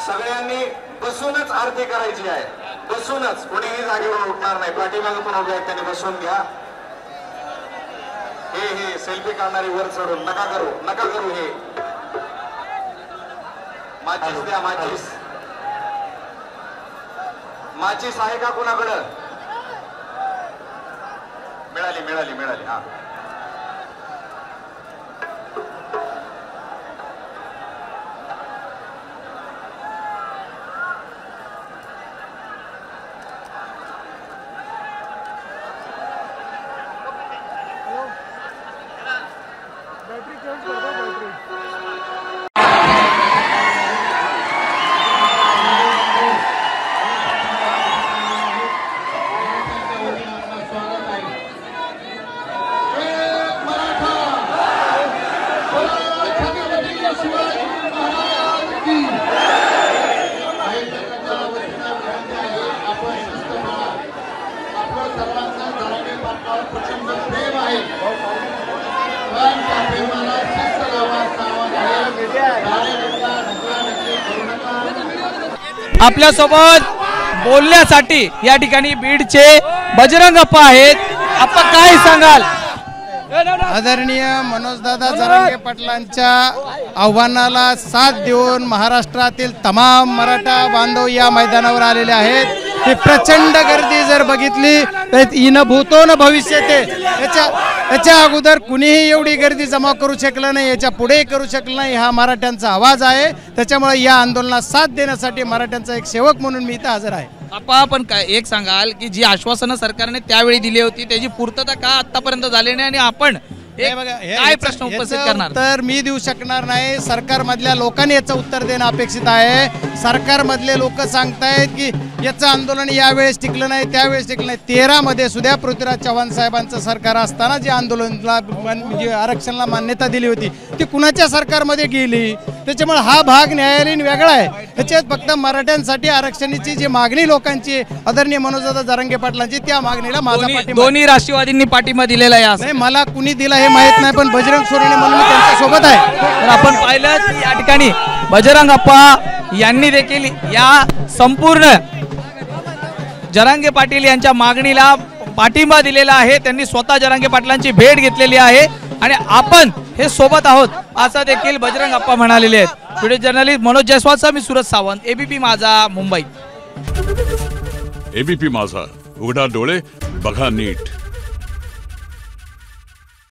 सगळ्यांनी बसूनच आरती करायची आहे, बसूनच, कोणीही जागेवर उठणार नाही। पाठीमागे पण उभे आहेत, त्यांनी बसून घ्या। हे सेल्फी काढणारी वर चढून नका करू हे। माचीस द्या, माचीस आहे का कुणाकडं? मिळाली हा। आपल्या सोबत बोलण्यासाठी या ठिकाणी बीडचे बजरंग अप्पा आहेत। अप्पा काय सांगाल? आदरणीय मनोजदादा जरांगे पाटलांच्या आव्हानाला साथ देऊन महाराष्ट्रातील तमाम मराठा बांधव या मैदानावर आलेले आहेत। ही प्रचंड गर्दी जर बघितली तर इन भूतो न भविष्यते, याच्या अगोदर कुणीही एवढी गर्दी जमा करू शकलं नाही, याच्या पुढे करू शकलं नाही। हा मराठ्यांचा आवाज आहे, त्याच्यामुळे या आंदोलनाला साथ देण्यासाठी मराठ्यांचा एक सेवक म्हणून मी इथं हजर आहे। आपण पण काय एक सांगाल की जी आश्वासनं सरकारने त्यावेळी दिली होती त्याची पूर्तता का आतापर्यंत झाली नाही, आणि आपण काय प्रश्न उपस्थित करणार? तर मी देऊ शकणार नाही, सरकारमधल्या लोकांनी याचं उत्तर देणं अपेक्षित आहे। सरकारमधले लोक सांगतायत की याचं आंदोलन यावेळेस टिकलं नाही, त्यावेळेस टिकलं नाही। 13 मध्ये सुद्धा पृथ्वीराज चव्हाण साहेबांचं सरकार असताना जे आंदोलनाला म्हणजे आरक्षणाला मान्यता दिली होती ती कुणाच्या सरकारमध्ये गेली? त्याच्यामुळे हा भाग न्यायालयीन वेगळा आहे। त्याच्यात फक्त मराठ्यांसाठी आरक्षणाची जी मागणी लोकांची आदरणीय मनोजदादा जरांगे पाटलांची, त्या मागणीला माझा पाठिंबा। दोन्ही राष्ट्रवादींनी पाठिंबा दिलेला आहे? नाही, मला कुणी दिला हे माहित नाही, पण बजरंग सोरेने म्हणून मी त्यांच्या सोबत आहे। तर आपण पाहिलं या ठिकाणी बजरंग अप्पा यांनी देखील या संपूर्ण जरांगे पाटील यांच्या मागणीला पाठिंबा दिलेला आहे। त्यांनी स्वतः जरांगे पाटलांची भेट घेतलेली आहे आणि आपण हे सोबत आहोत असं देखील बजरंग अप्पा म्हणालेले आहेत। व्हिडिओ जर्नलिस्ट मनोज जयस्वाल, मी सूरज सावंत, एबीपी माझा, मुंबई। एबीपी माझा, उघडा डोळे बघा नीट।